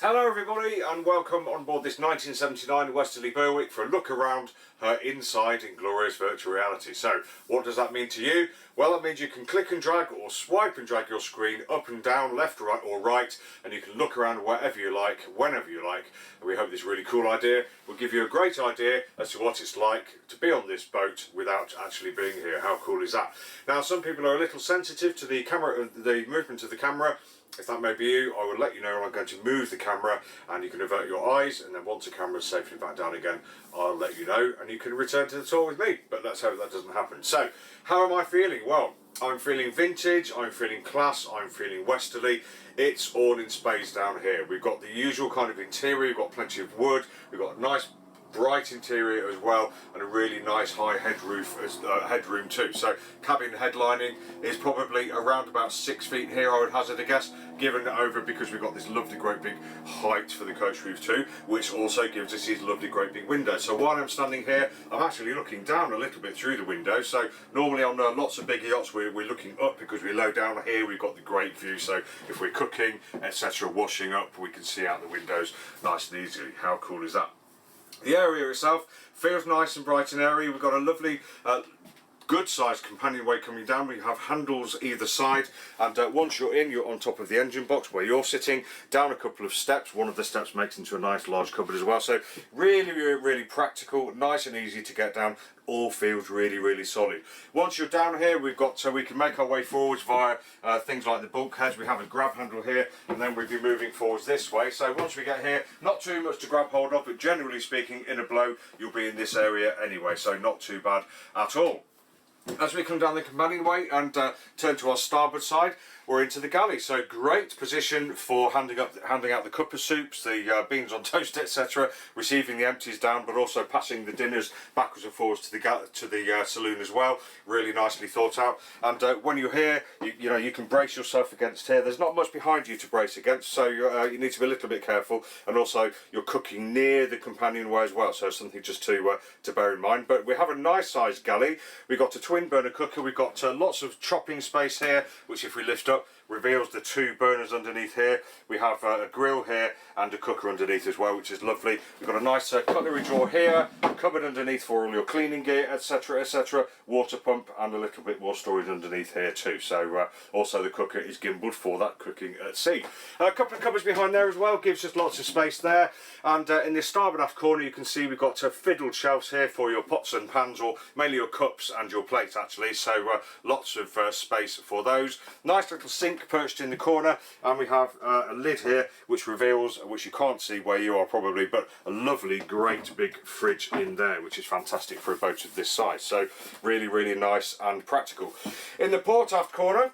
Hello everybody and welcome on board this 1979 Westerly Berwick for a look around her inside in glorious virtual reality. So what does that mean to you? Well, that means you can click and drag or swipe and drag your screen up and down, left or right, and you can look around wherever you like, whenever you like. And we hope this really cool idea will give you a great idea as to what it's like to be on this boat without actually being here. How cool is that? Now, some people are a little sensitive to the camera, the movement of the camera. If that may be you, I will let you know when I'm going to move the camera, and you can avert your eyes, and then once the camera is safely back down again, I'll let you know and you can return to the tour with me. But let's hope that doesn't happen. So, how am I feeling? Well, I'm feeling vintage, I'm feeling class, I'm feeling westerly. It's all in space down here. We've got the usual kind of interior, we've got plenty of wood, we've got a nice bright interior as well, and a really nice high headroom too. So cabin headlining is probably around about 6 feet here, I would hazard a guess, given over because we've got this lovely great big height for the coach roof too, which also gives us these lovely great big windows. So while I'm standing here, I'm actually looking down a little bit through the window. So normally on lots of big yachts we're looking up because we're low down. Here we've got the great view, so if we're cooking, etc., washing up, we can see out the windows nice and easily. How cool is that? The area itself feels nice and bright and airy. We've got a lovely good sized companionway coming down. We have handles either side, and once you're in, you're on top of the engine box where you're sitting, down a couple of steps. One of the steps makes into a nice large cupboard as well, so really practical, nice and easy to get down. All feels really solid. Once you're down here, we've got, so we can make our way forwards via things like the bulkheads. We have a grab handle here, and then we'll be moving forwards this way. So once we get here, not too much to grab hold of, but generally speaking, in a blow you'll be in this area anyway, so not too bad at all. As we come down the companionway and turn to our starboard side, we're into the galley. So great position for handing out the cup of soups, the beans on toast, etc., receiving the empties down, but also passing the dinners backwards and forwards to the saloon as well. Really nicely thought out. And when you're here, you know you can brace yourself against here. There's not much behind you to brace against, so you need to be a little bit careful. And also you're cooking near the companionway as well, so something just to bear in mind. But we have a nice sized galley. We've got a twin burner cooker. We've got lots of chopping space here, which if we lift up reveals the 2 burners underneath here. We have a grill here and a cooker underneath as well, which is lovely. We've got a nice cutlery drawer here, cupboard underneath for all your cleaning gear, etc., water pump, and a little bit more storage underneath here too. So also the cooker is gimbaled for that cooking at sea. A couple of cupboards behind there as well, gives us lots of space there. And in the starboard aft corner you can see we've got fiddled shelves here for your pots and pans, or mainly your cups and your plates actually, so lots of space for those. Nice little sink perched in the corner, and we have a lid here which reveals, which you can't see where you are probably, but a lovely great big fridge in there, which is fantastic for a boat of this size. So really nice and practical. In the port aft corner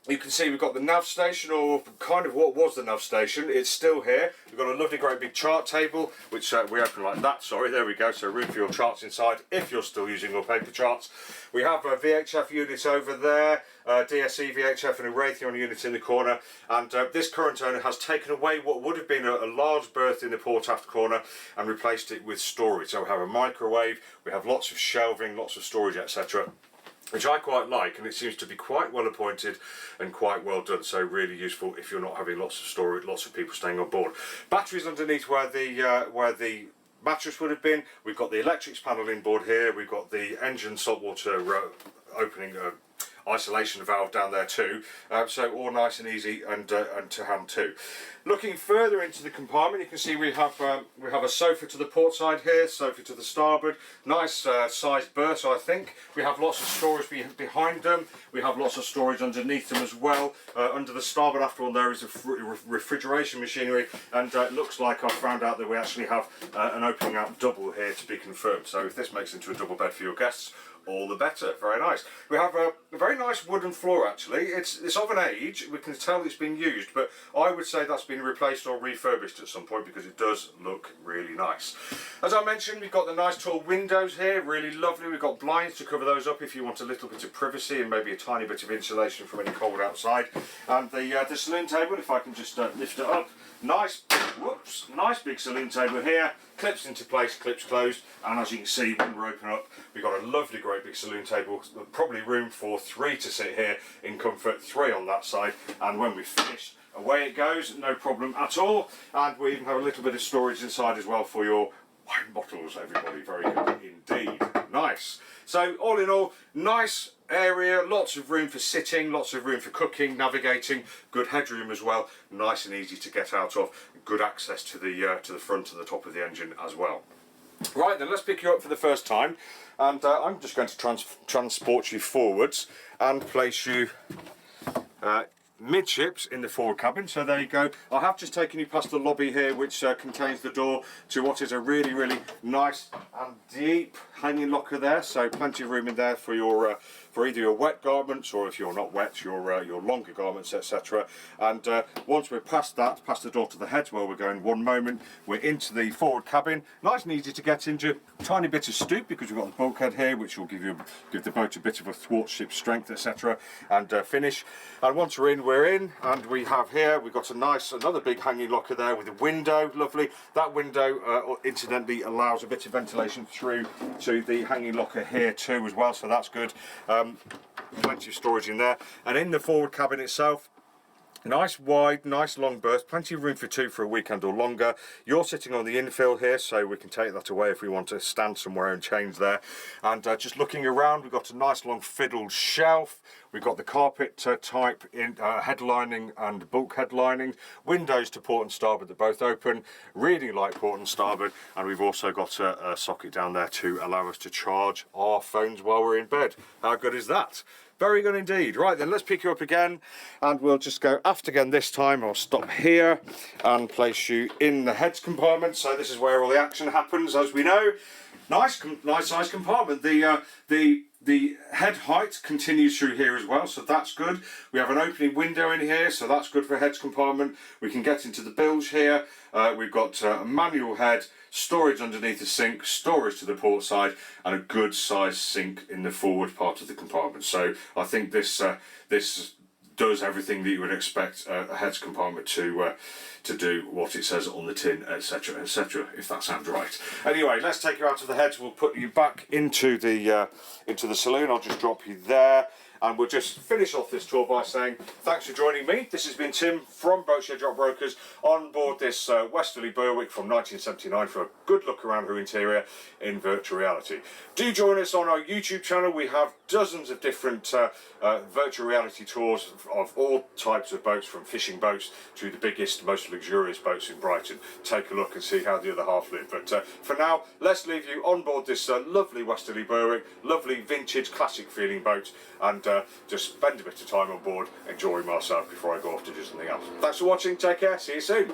you can see we've got the nav station, or kind of what was the nav station. It's still here. We've got a lovely great big chart table, which we open like that, sorry, there we go, so room for your charts inside if you're still using your paper charts. We have VHF units over there, DSE, VHF and a Raytheon unit in the corner, and this current owner has taken away what would have been a large berth in the port aft corner and replaced it with storage. So we have a microwave, we have lots of shelving, lots of storage, etc., which I quite like, and it seems to be quite well appointed and quite well done, so really useful if you're not having lots of storage, lots of people staying on board. Batteries underneath where the mattress would have been. We've got the electrics panel inboard here, we've got the engine saltwater opening isolation valve down there too, so all nice and easy and to hand too. Looking further into the compartment, you can see we have a sofa to the port side here, sofa to the starboard, nice sized berths I think. We have lots of storage behind them, we have lots of storage underneath them as well. Under the starboard aft one there is a refrigeration machinery, and it looks like I've found out that we actually have an opening out double here to be confirmed, so if this makes into a double bed for your guests, all the better. Very nice. We have a very nice wooden floor actually. It's of an age, we can tell it's been used, but I would say that's been replaced or refurbished at some point because it does look really nice. As I mentioned, we've got the nice tall windows here, really lovely. We've got blinds to cover those up if you want a little bit of privacy and maybe a tiny bit of insulation from any cold outside. And the saloon table, if I can just lift it up, nice big saloon table here, clips into place, clips closed, and as you can see when we're open up, we've got a lovely great big saloon table, probably room for 3 to sit here in comfort, 3 on that side, and when we finish away it goes, no problem at all. And we even have a little bit of storage inside as well for your wine bottles, everybody. Very good indeed. Nice. So all in all, nice area, lots of room for sitting, lots of room for cooking, navigating, good headroom as well, nice and easy to get out of, good access to the front and the top of the engine as well. Right then, let's pick you up for the first time, and I'm just going to transport you forwards and place you midships in the forward cabin. So there you go. I have just taken you past the lobby here, which contains the door to what is a really, really nice and deep hanging locker there. So plenty of room in there for your for either your wet garments, or if you're not wet, your longer garments, etc. And once we're past that, past the door to the heads where we're going, one moment, we're into the forward cabin. Nice and easy to get into. Tiny bit of stoop because we've got the bulkhead here, which will give the boat a bit of a thwartship strength, etc. And finish. And once we're in, and we have here, we've got another big hanging locker there with a window, lovely. That window, incidentally, allows a bit of ventilation through to the hanging locker here too as well, so that's good. Plenty of storage in there. And in the forward cabin itself, nice wide, nice long berth, plenty of room for two for a weekend or longer. You're sitting on the infill here, so we can take that away if we want to stand somewhere and change there. And just looking around, we've got a nice long fiddled shelf. We've got the carpet type in headlining and bulkhead lining. Windows to port and starboard, they're both open. Really light port and starboard. And we've also got a socket down there to allow us to charge our phones while we're in bed. How good is that? Very good indeed. Right then, let's pick you up again, and we'll just go aft again this time. I'll stop here and place you in the heads compartment. So this is where all the action happens, as we know. Nice size compartment. The head height continues through here as well, so that's good. We have an opening window in here, so that's good for heads compartment. We can get into the bilge here. We've got a manual head, storage underneath the sink, storage to the port side, and a good sized sink in the forward part of the compartment. So I think this does everything that you would expect a heads compartment to do, what it says on the tin, etc, etc, if that sounds right. Anyway, let's take you out of the heads. We'll put you back into the saloon. I'll just drop you there, and we'll just finish off this tour by saying thanks for joining me. This has been Tim from Boatshed Yacht Brokers on board this Westerly Berwick from 1979 for a good look around her interior in virtual reality. Do join us on our YouTube channel. We have dozens of different virtual reality tours of all types of boats, from fishing boats to the biggest, most luxurious boats in Brighton. Take a look and see how the other half live. But for now, let's leave you on board this lovely Westerly Berwick, lovely vintage classic feeling boat, and just spend a bit of time on board enjoying myself before I go off to do something else. Thanks for watching, take care, see you soon.